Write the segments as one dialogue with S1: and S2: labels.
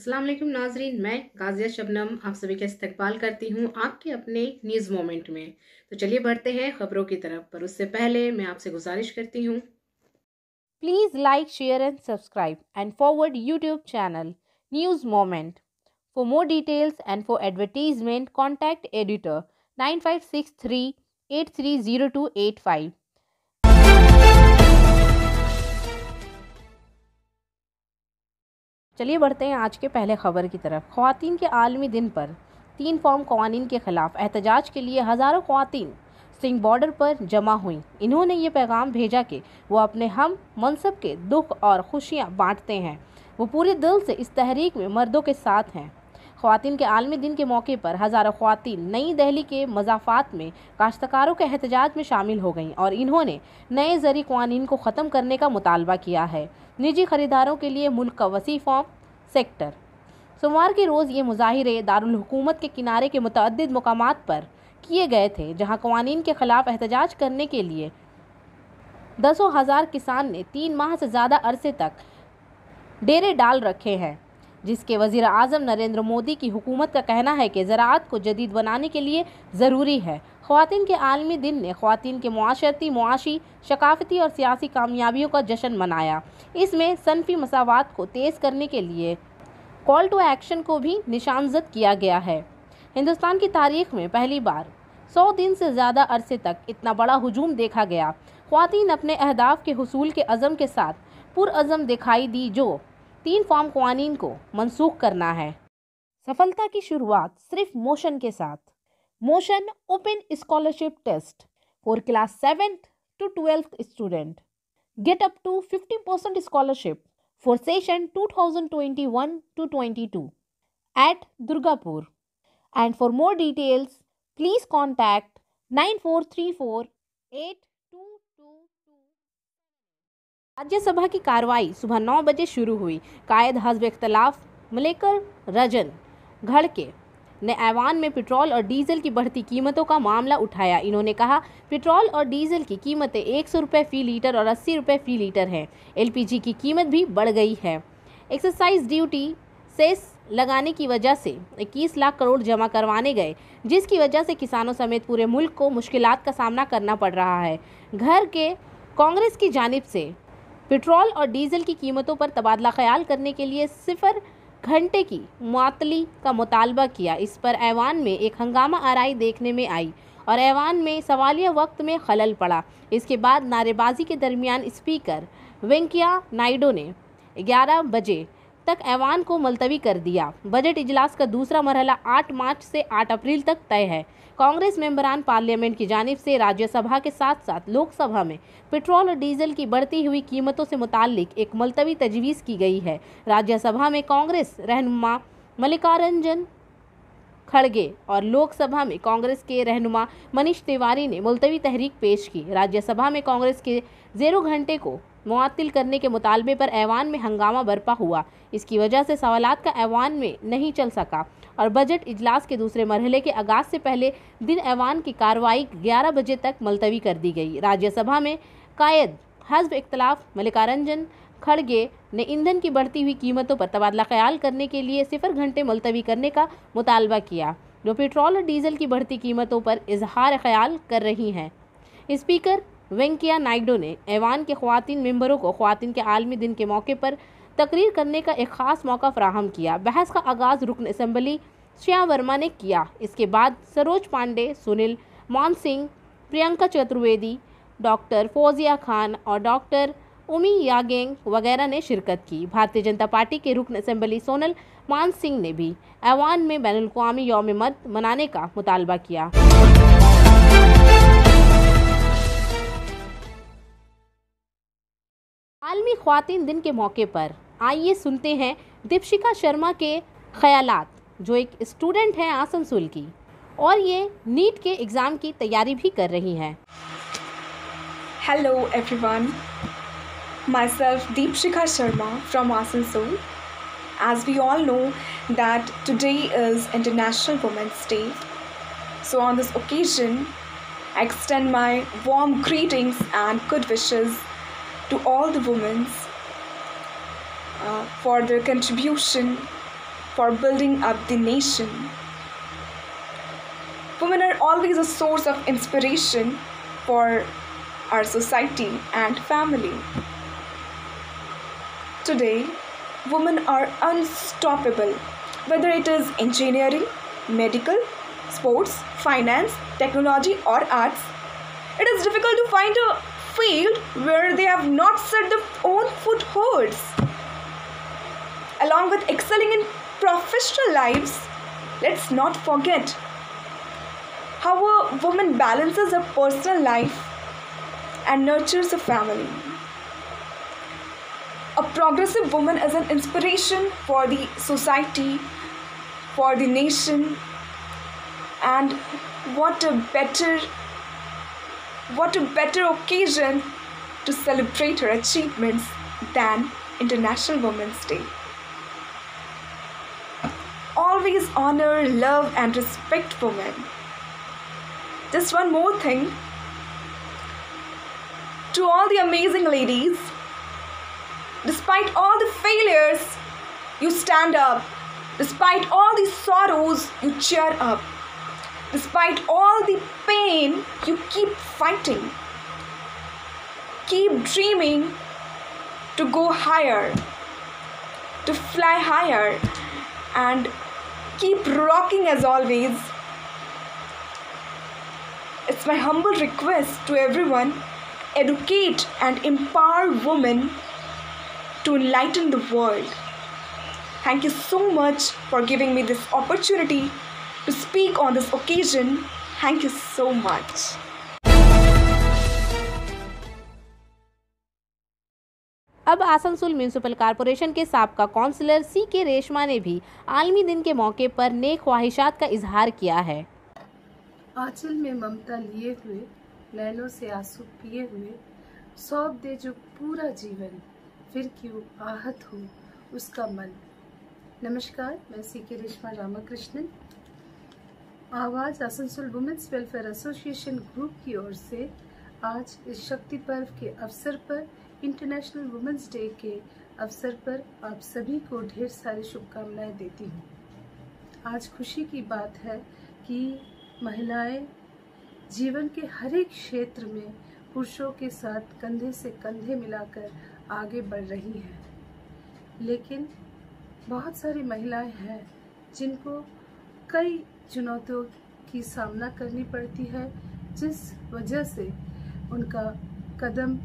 S1: अस्सलाम वालेकुम नाजरीन, मैं गाजिया शबनम आप सभी का इस्तकबाल करती हूँ आपके अपने न्यूज़ मोमेंट में। तो चलिए बढ़ते हैं खबरों की तरफ, पर उससे पहले मैं आपसे गुजारिश करती हूँ
S2: Please like, share and subscribe and forward YouTube channel News Moment. For more details and for advertisement contact editor 9563 830285. चलिए बढ़ते हैं आज के पहले खबर की तरफ। ख़वातीन के आलमी दिन पर 3 फॉर्म कवानीन के खिलाफ एहतजाज के लिए हज़ारों ख़वातीन सिंह बॉर्डर पर जमा हुई। इन्होंने ये पैगाम भेजा कि वो अपने हम मनसब के दुख और खुशियाँ बांटते हैं। वो पूरे दिल से इस तहरीक में मर्दों के साथ हैं। ख़वातीन के आलमी दिन के मौके पर हज़ारों ख़वातीन नई दिल्ली के मज़ाफ़ात में काश्तकारों के एहतजाज में शामिल हो गईं और इन्होंने नए ज़री क़वानीन को ख़त्म करने का मुतालबा किया है। निजी खरीदारों के लिए मुल्क का वसी फॉर्म सेक्टर। सोमवार के रोज़ ये मुजाहिरे दारुल हुकूमत के किनारे के मुतअद्दिद मकामात पर किए गए थे, जहां कवानीन के खिलाफ एहतजाज करने के लिए दसों हज़ार किसान ने 3 माह से ज़्यादा अरसे तक डेरे डाल रखे हैं, जिसके वज़ीर आज़म नरेंद्र मोदी की हुकूमत का कहना है कि ज़राअत को जदीद बनाने के लिए ज़रूरी है। ख़वातीन के आलमी दिन ने ख़वातीन के मुआशरती, मुआशी, सकाफ़ती और सियासी कामयाबियों का जश्न मनाया। इसमें सनफ़ी मसावात को तेज़ करने के लिए कॉल टू एक्शन को भी निशानजद किया गया है। हिंदुस्तान की तारीख में पहली बार 100 दिन से ज़्यादा अरसे तक इतना बड़ा हुजूम देखा गया। ख़वातीन अपने अहदाफ के हुसूल के अज़म के साथ पुरअज़म दिखाई दी, जो 3 फॉर्म कवानीन को मनसूख करना है। सफलता की शुरुआत सिर्फ मोशन के साथ। Motion open scholarship test for class 7th to 12th student get up to 50% scholarship for session 2021-22 at Durgapur. And for more details, please contact 94348222। Rajya Sabha की कार्रवाई सुबह 9 बजे शुरू हुई। कायद हज़्ब इख्तलाफ मलेकर रजन घड़के ने ऐवान में पेट्रोल और डीजल की बढ़ती कीमतों का मामला उठाया। इन्होंने कहा, पेट्रोल और डीजल की कीमतें 100 रुपये फ़ी लीटर और 80 रुपये फ़ी लीटर हैं। एलपीजी की कीमत भी बढ़ गई है। एक्साइज ड्यूटी सेस लगाने की वजह से 21 लाख करोड़ जमा करवाने गए, जिसकी वजह से किसानों समेत पूरे मुल्क को मुश्किलात का सामना करना पड़ रहा है। घर के कांग्रेस की जानिब से पेट्रोल और डीजल की कीमतों पर तबादला ख्याल करने के लिए 0 घंटे की मुअत्तली का मुतालबा किया। इस पर ऐवान में एक हंगामा आराई देखने में आई और ऐवान में सवालिया वक्त में खलल पड़ा। इसके बाद नारेबाजी के दरमियान स्पीकर वेंकैया नायडू ने 11 बजे तक ऐवान को मुलतवी कर दिया। बजट इजलास का दूसरा मरहला 8 मार्च से 8 अप्रैल तक तय है। कांग्रेस मेंबरान पार्लियामेंट की जानिब से राज्यसभा के साथ साथ लोकसभा में पेट्रोल और डीजल की बढ़ती हुई कीमतों से मुताल्लिक एक मुलतवी तजवीज़ की गई है। राज्यसभा में कांग्रेस रहनुमा मल्लिकार्जुन खड़गे और लोकसभा में कांग्रेस के रहनुमा मनीष तिवारी ने मुलतवी तहरीक पेश की। राज्यसभा में कांग्रेस के 0 घंटे को मुअत्तल करने के मुतालबे पर ऐवान में हंगामा बरपा हुआ। इसकी वजह से सवालात का ऐवान में नहीं चल सका और बजट इजलास के दूसरे मरहले के आगाज़ से पहले दिन ऐवान की कार्रवाई 11 बजे तक मुलतवी कर दी गई। राज्यसभा में कायद हज़्ब इख्तलाफ मल्लिकार्जुन खड़गे ने ईंधन की बढ़ती हुई कीमतों पर तबादला ख्याल करने के लिए 0 घंटे मुलतवी करने का मुतालबा किया, जो पेट्रोल और डीजल की बढ़ती कीमतों पर इजहार ख्याल कर रही हैं। स्पीकर वेंकैया नायडू ने ऐवान के ख़वातीन मेंबरों को ख़वातीन के आलमी दिन के मौके पर तकरीर करने का एक ख़ास मौका फराहम किया। बहस का आगाज़ रुकन असम्बली श्या वर्मा ने किया। इसके बाद सरोज पांडे, सुनील मान सिंह, प्रियंका चतुर्वेदी, डॉक्टर फौजिया खान और डॉक्टर उमी यागेंग वगैरह ने शिरकत की। भारतीय जनता पार्टी के रुकन असम्बली सोनल मान सिंह ने भी ऐवान में बैनुल-अक़वामी यौम मर्द मनाने का मुतालबा किया। आलमी ख़वातीन दिन के मौके पर आइए सुनते हैं दीपशिका शर्मा के ख़यालात, जो एक स्टूडेंट हैं आसनसोल की और ये नीट के एग्ज़ाम की तैयारी भी कर रही हैं।
S3: Hello everyone, myself Deepshikha Sharma from Asansol. As we all know that today is International Women's Day, so on this occasion I extend my warm greetings and good wishes to all the women for their contribution for building up the nation. Women are always a source of inspiration for our society and family. Today, women are unstoppable, whether it is engineering, medical, sports, finance, technology, or arts. It is difficult to find a field where they have not set their own footholds. Along with excelling in professional lives, let's not forget how a woman balances her personal life and nurtures a family. A progressive woman is an inspiration for the society, for the nation, and what a better occasion to celebrate her achievements than International Women's Day. Always honor, love, and respect women. Just one more thing. To all the amazing ladies, despite all the failures, you stand up. Despite all the sorrows, you cheer up. Despite all the pain, you keep fighting. Keep dreaming to go higher, to fly higher, and keep rocking as always. It's my humble request to everyone, educate and empower women to enlighten the world. Thank you so much for giving me this opportunity to speak on this occasion. Thank you so much.
S2: अब Asansol municipal corporation के साबका counsellor CK Reshma ने भी आलमी दिन के मौके पर नेक ख्वाहिशात का इजहार किया है।
S4: आंचल में ममता लिए हुए, नैनों से आंसू पिए हुए, सौंप दे जो पूरा जीवन, फिर क्यों आहत हो उसका मन। नमस्कार, मैं CK Reshma Ramakrishnan. Awaaz Asansol women's welfare association group की ओर से आज इस शक्ति पर्व के अवसर पर, इंटरनेशनल वुमेन्स डे के अवसर पर आप सभी को ढेर सारी शुभकामनाएं देती हूँ। आज खुशी की बात है कि महिलाएं जीवन के हर एक क्षेत्र में पुरुषों के साथ कंधे से कंधे मिलाकर आगे बढ़ रही हैं। लेकिन बहुत सारी महिलाएं हैं जिनको कई चुनौतियों की सामना करनी पड़ती है, जिस वजह से उनका कदम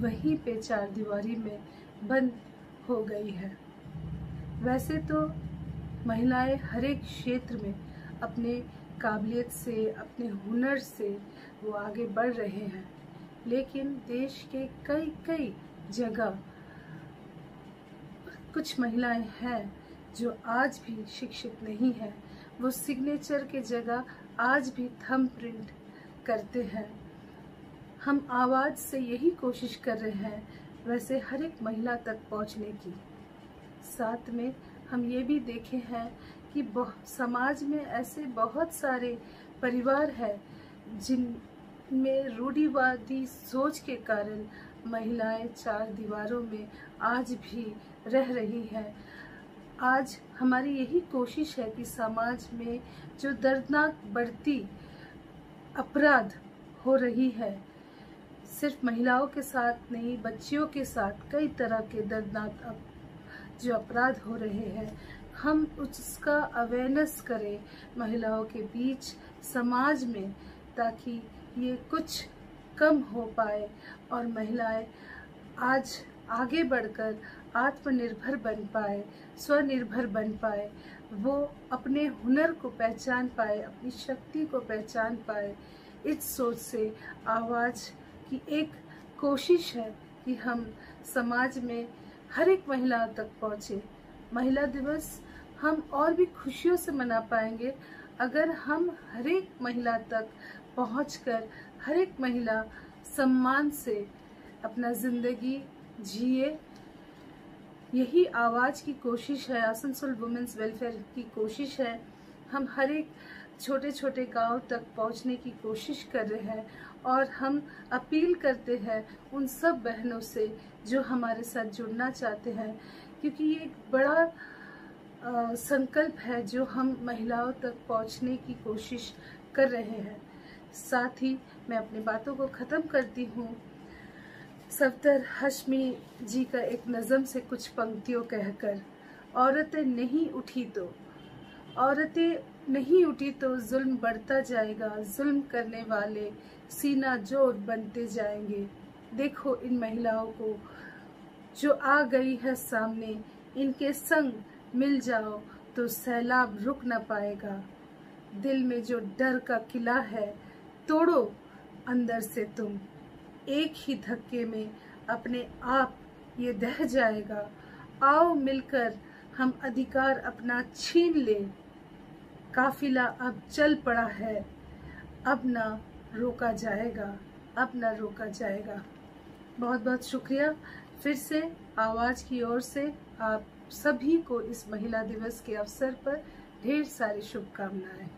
S4: वहीं पे चार दीवारी में बंद हो गई है। वैसे तो महिलाएं हर एक क्षेत्र में अपने काबिलियत से, अपने हुनर से वो आगे बढ़ रहे हैं, लेकिन देश के कई जगह कुछ महिलाएं हैं जो आज भी शिक्षित नहीं हैं। वो सिग्नेचर के जगह आज भी थंब प्रिंट करते हैं। हम आवाज़ से यही कोशिश कर रहे हैं वैसे हर एक महिला तक पहुंचने की। साथ में हम ये भी देखे हैं कि समाज में ऐसे बहुत सारे परिवार हैं जिनमें रूढ़िवादी सोच के कारण महिलाएं चार दीवारों में आज भी रह रही हैं। आज हमारी यही कोशिश है कि समाज में जो दर्दनाक बढ़ती अपराध हो रही है, सिर्फ महिलाओं के साथ नहीं, बच्चियों के साथ कई तरह के दर्दनाक जो अपराध हो रहे हैं, हम उसका अवेयरनेस करें महिलाओं के बीच, समाज में, ताकि ये कुछ कम हो पाए और महिलाएं आज आगे बढ़कर आत्मनिर्भर बन पाए, स्वनिर्भर बन पाए, वो अपने हुनर को पहचान पाए, अपनी शक्ति को पहचान पाए। इस सोच से आवाज़ की एक कोशिश है कि हम समाज में हर एक महिला तक पहुँचे। महिला दिवस हम और भी खुशियों से मना पाएंगे अगर हम हर एक महिला तक पहुंचकर हर एक महिला सम्मान से अपना ज़िंदगी जिए। यही आवाज़ की कोशिश है, आसनसोल वुमेन्स वेलफेयर की कोशिश है। हम हर एक छोटे छोटे गांव तक पहुंचने की कोशिश कर रहे हैं और हम अपील करते हैं उन सब बहनों से जो हमारे साथ जुड़ना चाहते हैं, क्योंकि ये एक बड़ा संकल्प है जो हम महिलाओं तक पहुंचने की कोशिश कर रहे हैं। साथ ही मैं अपनी बातों को ख़त्म करती हूँ सफदर हशमी जी का एक नज़म से कुछ पंक्तियों कहकर। औरतें नहीं उठी तो जुल्म बढ़ता जाएगा, जुल्म करने वाले सीना जोर बनते जाएंगे। देखो इन महिलाओं को जो आ गई है सामने, इनके संग मिल जाओ तो सैलाब रुक न पाएगा। दिल में जो डर का किला है तोड़ो अंदर से तुम, एक ही धक्के में अपने आप ये दह जाएगा। आओ मिलकर हम अधिकार अपना छीन ले, काफिला अब चल पड़ा है, अब ना रोका जाएगा, अब ना रोका जाएगा। बहुत बहुत शुक्रिया। फिर से आवाज़ की ओर से आप सभी को इस महिला दिवस के अवसर पर ढेर सारी शुभकामनाएं।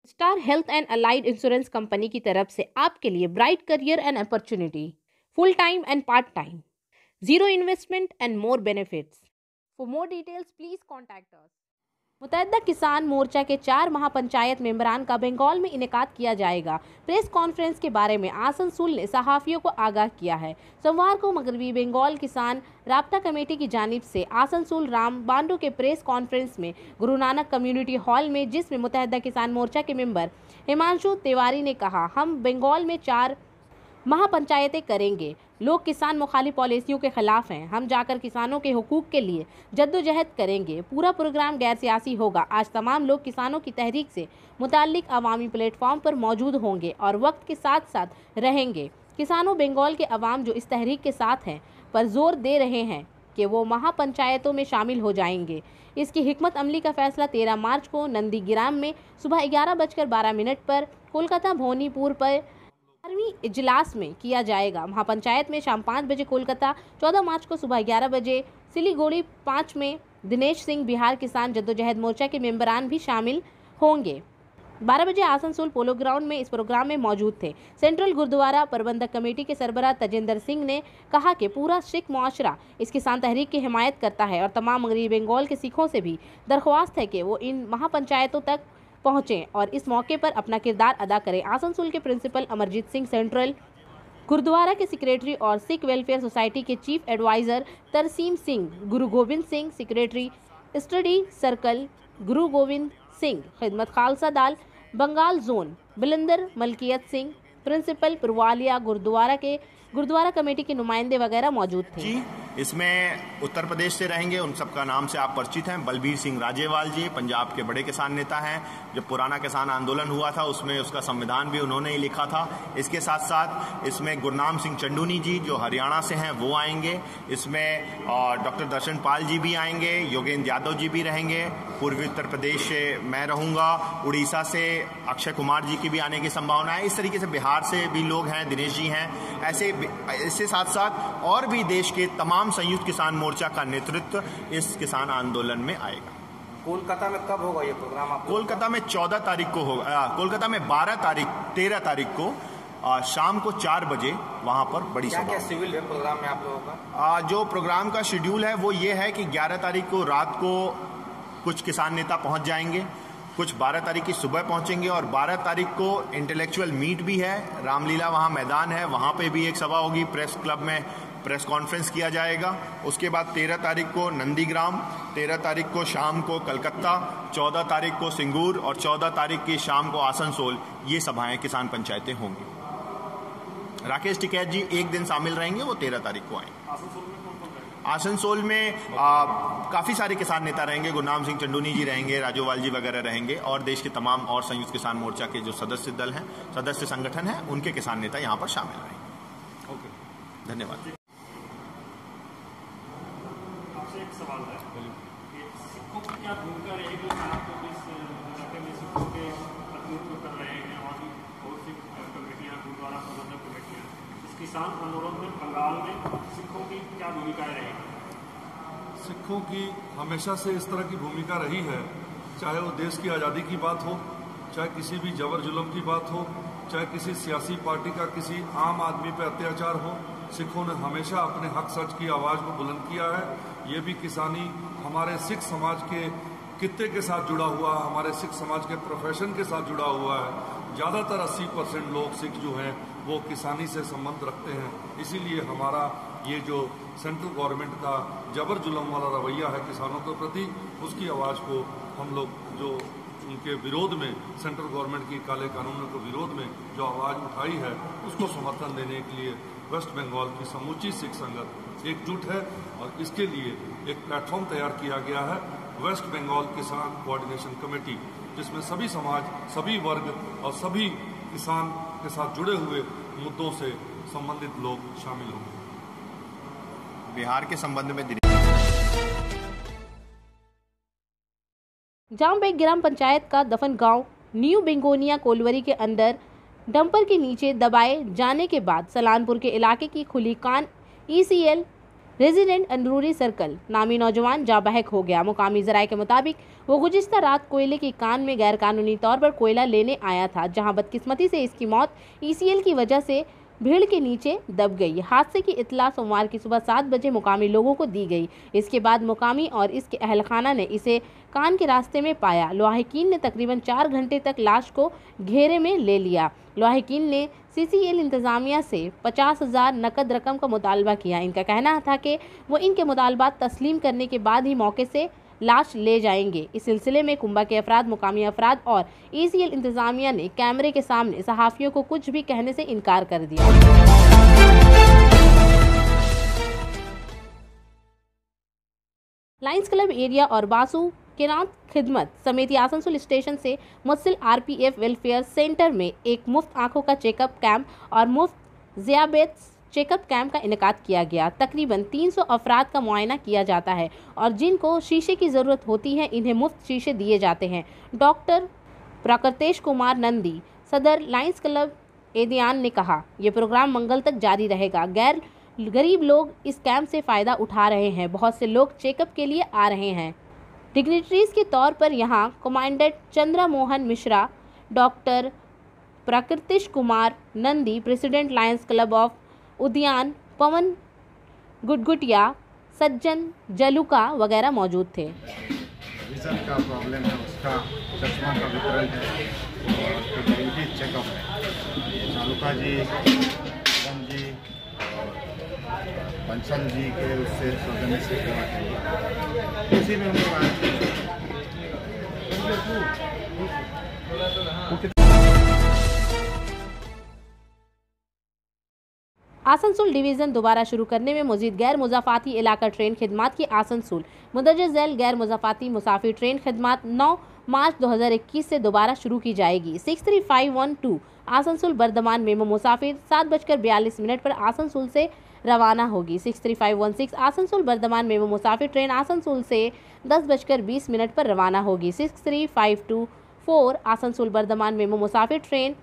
S2: Star health and allied insurance company की तरफ से आपके लिए bright career and opportunity, full time and part time, zero investment and more benefits. For more details please contact us. Muttahida Kisan Morcha के 4 महापंचायत मेंबरान का बंगाल में इनेकाद किया जाएगा। प्रेस कॉन्फ्रेंस के बारे में आसनसोल ने सहाफ़ियों को आगाह किया है। सोमवार को मगरबी बंगाल किसान राब्ता कमेटी की जानिब से आसनसोल राम बांडो के प्रेस कॉन्फ्रेंस में गुरु नानक कम्युनिटी हॉल में, जिसमें मुत्तहिदा किसान मोर्चा के मेंबर हिमांशु तिवारी ने कहा, हम बंगाल में 4 महापंचायतें करेंगे। लोग किसान मुखालिफ पॉलिसियों के खिलाफ हैं। हम जाकर किसानों के हुकूक के लिए जद्दोजहद करेंगे। पूरा प्रोग्राम गैर सियासी होगा। आज तमाम लोग किसानों की तहरीक से मुताल्लिक अवामी प्लेटफॉर्म पर मौजूद होंगे और वक्त के साथ साथ रहेंगे। किसानों बंगाल के अवाम जो इस तहरीक के साथ हैं पर जोर दे रहे हैं कि वो महापंचायतों में शामिल हो जाएंगे। इसकी हिकमत अमली का फैसला 13 मार्च को नंदीग्राम में सुबह 11:12 पर कोलकाता भोनीपुर पर 12वीं इजलास में किया जाएगा। महापंचायत में शाम 5 बजे कोलकाता, 14 मार्च को सुबह 11 बजे सिलीगुड़ी 5 में दिनेश सिंह बिहार किसान जद्दोजहद मोर्चा के मेंबरान भी शामिल होंगे। 12 बजे आसनसोल पोलो ग्राउंड में इस प्रोग्राम में मौजूद थे। सेंट्रल गुरुद्वारा प्रबंधक कमेटी के सरबराह तजेंद्र सिंह ने कहा कि पूरा सिख मुआशरा इस किसान तहरीक की हिमायत करता है और तमाम मगरबी बंगाल के सिखों से भी दरख्वास्त है कि वो इन महापंचायतों तक पहुँचें और इस मौके पर अपना किरदार अदा करें। आसनसोल के प्रिंसिपल अमरजीत सिंह, सेंट्रल गुरुद्वारा के सेक्रेटरी और सिख वेलफेयर सोसाइटी के chief adviser Tarsem Singh, Guru Gobind Singh, secretary study circle Guru Gobind Singh, Khidmat Khalsa Dal Bengal zone Balinder Malkiat Singh, principal Purwalia Gurdwara committee के नुमाइंदे वगैरह मौजूद थे।
S5: इसमें उत्तर प्रदेश से रहेंगे, उन सबका नाम से आप परिचित हैं। बलबीर सिंह राजेवाल जी पंजाब के बड़े किसान नेता हैं। जब पुराना किसान आंदोलन हुआ था उसमें उसका संविधान भी उन्होंने ही लिखा था। इसके साथ साथ इसमें गुरनाम सिंह चंडूनी जी जो हरियाणा से हैं वो आएंगे। इसमें डॉक्टर दर्शन पाल जी भी आएंगे, योगेंद्र यादव जी भी रहेंगे। पूर्वी उत्तर प्रदेश से मैं रहूँगा, उड़ीसा से अक्षय कुमार जी की भी आने की संभावना है। इस तरीके से बिहार से भी लोग हैं, दिनेश जी हैं। ऐसे इसके साथ साथ और भी देश के तमाम संयुक्त किसान मोर्चा का नेतृत्व इस किसान आंदोलन में आएगा।
S6: कोलकाता में कब होगा ये प्रोग्राम?
S5: कोलकाता में 14 तारीख को होगा। कोलकाता में 13 तारीख को शाम को 4 बजे वहां पर बड़ी सभा।
S6: क्या सिविल है प्रोग्राम में आप लोगों का?
S5: जो प्रोग्राम का शेड्यूल है वो ये है कि 11 तारीख को रात को कुछ किसान नेता पहुंच जाएंगे, कुछ 12 तारीख की सुबह पहुंचेंगे और 12 तारीख को इंटेलेक्चुअल मीट भी है। रामलीला वहां मैदान है, वहां पे भी एक सभा होगी। प्रेस क्लब में प्रेस कॉन्फ्रेंस किया जाएगा। उसके बाद 13 तारीख को नंदीग्राम, 13 तारीख को शाम को कलकत्ता, 14 तारीख को सिंगूर और 14 तारीख की शाम को आसनसोल, ये सभाएं किसान पंचायतें होंगी। राकेश टिकैत जी एक दिन शामिल रहेंगे, वो 13 तारीख को आएंगे। आसनसोल में काफ़ी सारे किसान नेता रहेंगे। गुरनाम सिंह चंडूनी जी रहेंगे, राजोवाल जी वगैरह रहेंगे और देश के तमाम और संयुक्त किसान मोर्चा के जो सदस्य दल हैं, सदस्य संगठन हैं, उनके किसान नेता यहाँ पर शामिल रहेंगे। ओके, धन्यवाद।
S7: आपसे एक सवाल है, सिखों की क्या भूमिका रहेगी आपको इस इलाके में सिखों के प्रतिनिधित्व कर रहे हैं और भी बहुत सी कमेटियाँ, गुरुद्वारा प्रबंधक कमेटियाँ, इस किसान आंदोलन में बंगाल में सिखों की क्या भूमिकाएं रहेगी?
S8: सिखों की हमेशा से इस तरह की भूमिका रही है, चाहे वो देश की आज़ादी की बात हो, चाहे किसी भी जबर जुल्म की बात हो, चाहे किसी सियासी पार्टी का किसी आम आदमी पर अत्याचार हो। सिखों ने हमेशा अपने हक सच की आवाज़ को बुलंद किया है ये भी किसानी हमारे सिख समाज के कित्ते के साथ जुड़ा हुआ है, हमारे सिख समाज के प्रोफेशन के साथ जुड़ा हुआ है। ज़्यादातर 80% लोग सिख जो हैं वो किसानी से संबंध रखते हैं। इसीलिए हमारा ये जो सेंट्रल गवर्नमेंट का जबर जुल्म वाला रवैया है किसानों के प्रति, उसकी आवाज़ को हम लोग जो उनके विरोध में, सेंट्रल गवर्नमेंट की काले कानूनों के विरोध में जो आवाज़ उठाई है, उसको समर्थन देने के लिए वेस्ट बंगाल की समूची सिख संगत एकजुट है और इसके लिए एक प्लेटफॉर्म तैयार किया गया है, वेस्ट बंगाल किसान कोऑर्डिनेशन कमेटी, जिसमें सभी समाज, सभी वर्ग और सभी किसान के साथ जुड़े हुए मुद्दों से संबंधित लोग शामिल होंगे।
S5: बिहार के संबंध में
S2: जामबेग ग्राम पंचायत का दफन गांव न्यू बेंगोनिया कोलवरी के अंदर डंपर के नीचे दबाए जाने के बाद सलानपुर के इलाके की खुली कान ECL रेजिडेंट अंदरूरी सर्कल नामी नौजवान जा बहक हो गया। मुकामी जराये के मुताबिक वो गुज़िश्ता रात कोयले की कान में गैरकानूनी तौर पर कोयला लेने आया था, जहां बदकिस्मती से इसकी मौत ECL की वजह से भीड़ के नीचे दब गई। हादसे की इत्तला सोमवार की सुबह 7 बजे मुकामी लोगों को दी गई। इसके बाद मुकामी और इसके अहलखाना ने इसे कान के रास्ते में पाया। लाहिकीन ने तकरीबन 4 घंटे तक लाश को घेरे में ले लिया। लाहिकीन ने CCL इंतज़ामिया से 50,000 नकद रकम का मुतालबा किया। इनका कहना था कि वो इनके मुतालबात तस्लीम करने के बाद ही मौके से लाश ले जाएंगे। इस सिलसिले में कुंभा के अफराद, मुकामी अफराद और ECL इंतज़ामिया ने कैमरे के सामने सहाफ़ियों को कुछ भी कहने से इनकार कर दिया। लायंस क्लब एरिया और बासु केनात खिदमत समिति आसनसोल स्टेशन से मुस्सिल RPF वेलफेयर सेंटर में एक मुफ्त आंखों का चेकअप कैंप और मुफ्त ज़ियाबेत्स चेकअप कैंप का इनेकाद किया गया। तकरीबन 300 अफराद का मुआयना किया जाता है और जिनको शीशे की ज़रूरत होती है इन्हें मुफ्त शीशे दिए जाते हैं। डॉक्टर प्राकृतेश कुमार नंदी, सदर लायंस क्लब एदियान ने कहा, यह प्रोग्राम मंगल तक जारी रहेगा। गरीब लोग इस कैंप से फ़ायदा उठा रहे हैं। बहुत से लोग चेकअप के लिए आ रहे हैं। डिग्नेटरीज के तौर पर यहाँ commandant Chandra Mohan Mishra, doctor Prakritish Kumar Nandi, president Lions Club of Udyan Pawan Gutgutia, सज्जन जलुका वगैरह मौजूद थे।
S9: विजन का प्रॉब्लम है, उसका चश्मा का वितरण है और कम्युनिटी चेकअप है। जालुका जी, पवन जी, पंचम जी के उससे सौजन्य से करना चाहिए। उसी में हम लोग
S2: आसनसोल डिवीज़न दोबारा शुरू करने में मज़ीद गैर मुज़ाफ़ाती इलाका ट्रेन खिदमात की आसनसोल मुदर्रज झैल गैर मुज़ाफ़ाती मुसाफिर ट्रेन खिदमात 9 मार्च 2021 से दोबारा शुरू की जाएगी। 63512 आसनसोल बर्दमान मेमो मुसाफिर 7:42 पर आसनसोल से रवाना होगी। 63516 आसनसोल बर्दमान मेमो मुसाफिर ट्रेन आसनसोल से 10:20 पर रवाना होगी। 63524 आसनसोल बर्दमान मेमो मुसाफिर ट्रेन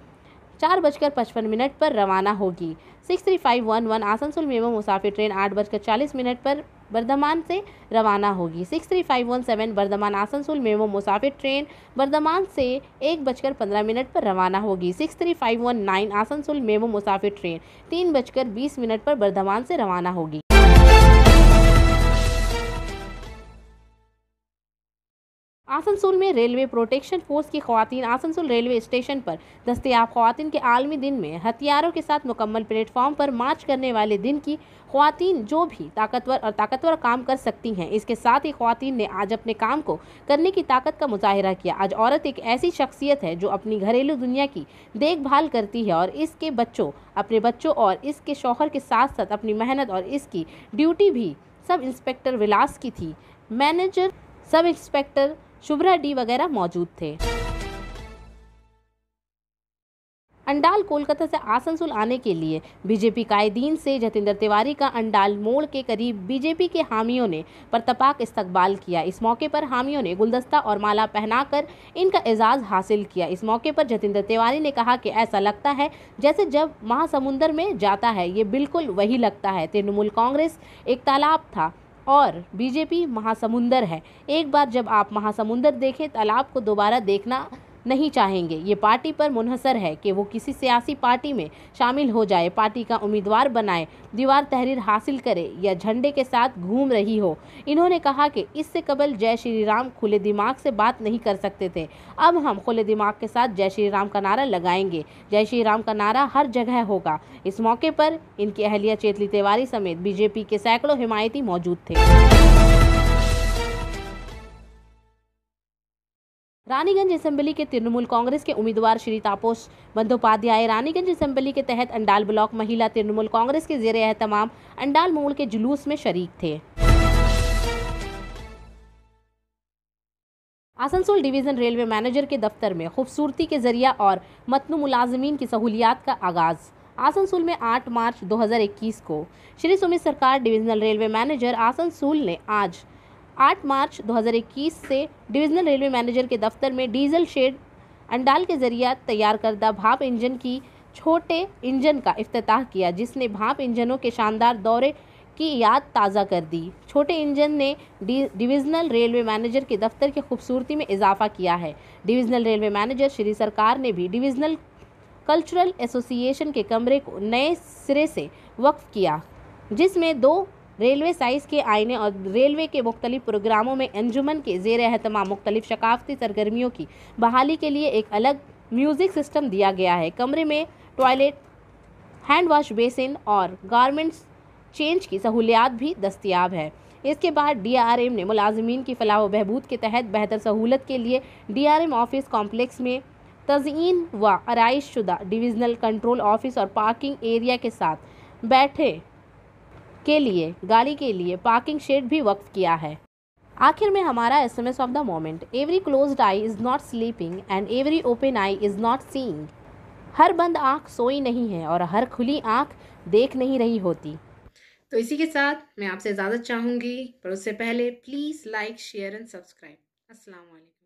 S2: 4:55 पर रवाना होगी। 63511 आसनसोल मेमो मुसाफिर ट्रेन 8:40 पर बर्धमान से रवाना होगी। 63517 बर्धमान आसनसोल मेमो मुसाफिर ट्रेन बर्धमान से 1:15 पर रवाना होगी। 63519 आसनसोल मेमो मुसाफिर ट्रेन 3:20 पर बर्धमान से रवाना होगी। आसनसोल में रेलवे प्रोटेक्शन फोर्स की खवातीन आसनसोल रेलवे स्टेशन पर दस्तयाब खवातीन के आलमी दिन में हथियारों के साथ मुकम्मल प्लेटफॉर्म पर मार्च करने वाले दिन की खवातीन जो भी ताकतवर काम कर सकती हैं। इसके साथ ही खवातीन ने आज अपने काम को करने की ताकत का मुजाहिरा किया। आज औरत एक ऐसी शख्सियत है जो अपनी घरेलू दुनिया की देखभाल करती है और इसके बच्चों, अपने बच्चों और इसके शौहर के साथ साथ अपनी मेहनत और इसकी ड्यूटी भी सब इंस्पेक्टर विलास की थी। Manager sub inspector Shubhra D वगैरह मौजूद थे। अंडाल कोलकाता से आसनसोल आने के लिए बीजेपी कायदीन से जतिंदर तिवारी का अंडाल मोड़ के करीब बीजेपी के हामियों ने परतपाक इस्तकबाल किया। इस मौके पर हामियों ने गुलदस्ता और माला पहनाकर इनका एजाज़ हासिल किया। इस मौके पर जतिंदर तिवारी ने कहा कि ऐसा लगता है जैसे जब महासमुंदर में जाता है, ये बिल्कुल वही लगता है। तृणमूल कांग्रेस एक तालाब था और बीजेपी महासमुंदर है। एक बार जब आप महासमुंदर देखें, तालाब को दोबारा देखना नहीं चाहेंगे। ये पार्टी पर मुनहसर है कि वो किसी सियासी पार्टी में शामिल हो जाए, पार्टी का उम्मीदवार बनाए, दीवार तहरीर हासिल करे या झंडे के साथ घूम रही हो। इन्होंने कहा कि इससे कबल जय श्री राम खुले दिमाग से बात नहीं कर सकते थे, अब हम खुले दिमाग के साथ जय श्री राम का नारा लगाएंगे। जय श्री राम का नारा हर जगह होगा। इस मौके पर इनकी अहलिया चेतली तिवारी समेत बीजेपी के सैकड़ों हिमायती मौजूद थे। रानीगंज असेंबली के तृणमूल कांग्रेस के उम्मीदवार श्री तापस बंदोपाध्याय रानीगंज असेंबली के तहत अंडाल ब्लॉक महिला तृणमूल कांग्रेस के जेर एहतमाम अंडाल मोड़ के जुलूस में शरीक थे। आसनसोल डिवीजन रेलवे मैनेजर के दफ्तर में खूबसूरती के जरिया और मतनू मुलाजमीन की सहूलियात का आगाज। आसनसोल में 8 मार्च 2021 को श्री सुमित सरकार डिविजनल रेलवे मैनेजर आसनसोल ने आज 8 मार्च 2021 से डिविजनल रेलवे मैनेजर के दफ्तर में डीजल शेड अंडाल के जरिए तैयार करदा भाप इंजन की छोटे इंजन का इफ्तिताह किया, जिसने भाप इंजनों के शानदार दौरे की याद ताज़ा कर दी। छोटे इंजन ने डिविजनल रेलवे मैनेजर के दफ्तर की खूबसूरती में इजाफा किया है। डिविजनल रेलवे मैनेजर श्री सरकार ने भी डिविजनल कल्चरल एसोसिएशन के कमरे को नए सिरे से वक्फ किया, जिसमें 2 रेलवे साइज के आईने और रेलवे के मुख्तलिफ प्रोग्रामों में अंजुमन के जेर एहतमाम मुख्तलिफ सकाफती सरगर्मियों की बहाली के लिए एक अलग म्यूज़िक सिस्टम दिया गया है। कमरे में टॉयलेट, हैंड वॉश बेसिन और गारमेंट्स चेंज की सहूलियात भी दस्तियाब है। इसके बाद डीआरएम ने मुलाजमीन की फलाह व बहबूद के तहत बेहतर सहूलत के लिए डीआरएम ऑफिस कॉम्प्लेक्स में तज़यीन व आराइश शुदा डिविजनल कंट्रोल ऑफिस और पार्किंग एरिया के साथ बैठे के लिए गाड़ी के लिए पार्किंग शेड भी वक्फ किया है। आखिर में हमारा SMS of the moment, every closed eye is not sleeping and every open eye is not seeing. हर बंद आँख सोई नहीं है और हर खुली आँख देख नहीं रही होती।
S1: तो इसी के साथ मैं आपसे इजाज़त चाहूँगी, पर उससे पहले please like, share and subscribe. अस्सलाम वालेकुम।